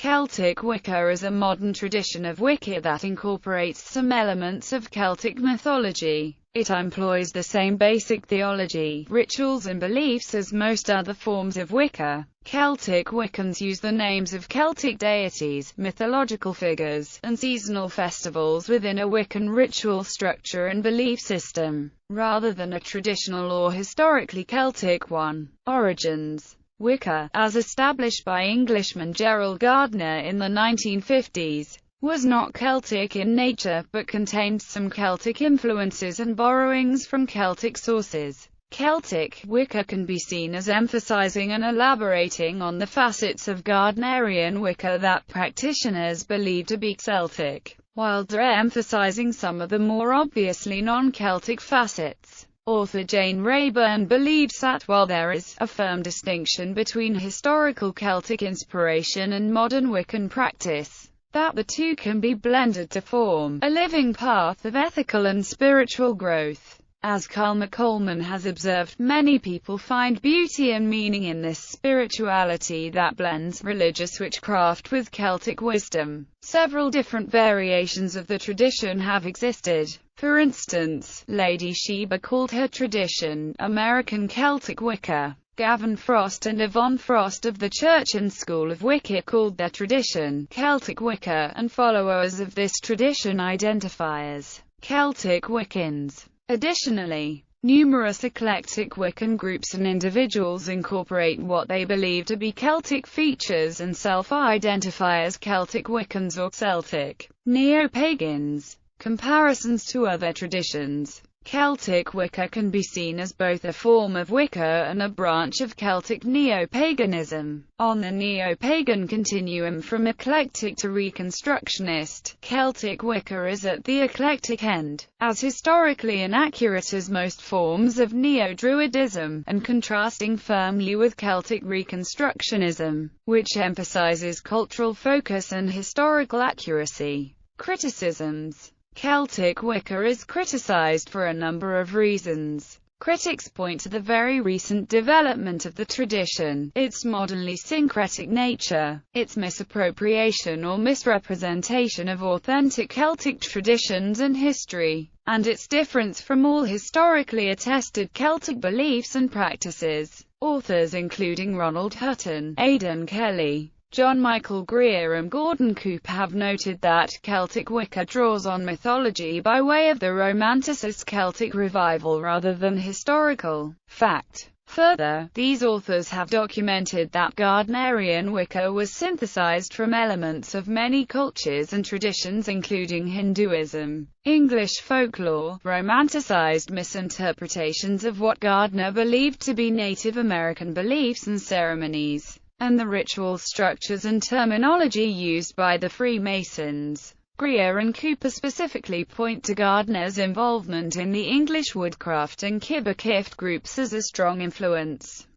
Celtic Wicca is a modern tradition of Wicca that incorporates some elements of Celtic mythology. It employs the same basic theology, rituals and beliefs as most other forms of Wicca. Celtic Wiccans use the names of Celtic deities, mythological figures, and seasonal festivals within a Wiccan ritual structure and belief system, rather than a traditional or historically Celtic one. Origins: Wicca, as established by Englishman Gerald Gardner in the 1950s, was not Celtic in nature, but contained some Celtic influences and borrowings from Celtic sources. Celtic Wicca can be seen as emphasizing and elaborating on the facets of Gardnerian Wicca that practitioners believe to be Celtic, while de-emphasizing some of the more obviously non-Celtic facets. Author Jane Rayburn believes that while there is a firm distinction between historical Celtic inspiration and modern Wiccan practice, that the two can be blended to form a living path of ethical and spiritual growth. As Carl McColman has observed, many people find beauty and meaning in this spirituality that blends religious witchcraft with Celtic wisdom. Several different variations of the tradition have existed. For instance, Lady Sheba called her tradition American Celtic Wicca. Gavin Frost and Yvonne Frost of the Church and School of Wicca called their tradition Celtic Wicca, and followers of this tradition identify as Celtic Wiccans. Additionally, numerous eclectic Wiccan groups and individuals incorporate what they believe to be Celtic features and self-identify as Celtic Wiccans or Celtic neo-pagans. Comparisons to other traditions: Celtic Wicca can be seen as both a form of Wicca and a branch of Celtic neo-paganism. On the neo-pagan continuum from eclectic to reconstructionist, Celtic Wicca is at the eclectic end, as historically inaccurate as most forms of neo-druidism, and contrasting firmly with Celtic reconstructionism, which emphasizes cultural focus and historical accuracy. Criticisms: Celtic Wicca is criticized for a number of reasons. Critics point to the very recent development of the tradition, its modernly syncretic nature, its misappropriation or misrepresentation of authentic Celtic traditions and history, and its difference from all historically attested Celtic beliefs and practices. Authors including Ronald Hutton, Aidan Kelly, John Michael Greer and Gordon Cooper have noted that Celtic Wicca draws on mythology by way of the Romanticist Celtic revival rather than historical fact. Further, these authors have documented that Gardnerian Wicca was synthesized from elements of many cultures and traditions including Hinduism, English folklore, romanticized misinterpretations of what Gardner believed to be Native American beliefs and ceremonies, and the ritual structures and terminology used by the Freemasons. Greer and Cooper specifically point to Gardner's involvement in the English woodcraft and Kibber Kift groups as a strong influence.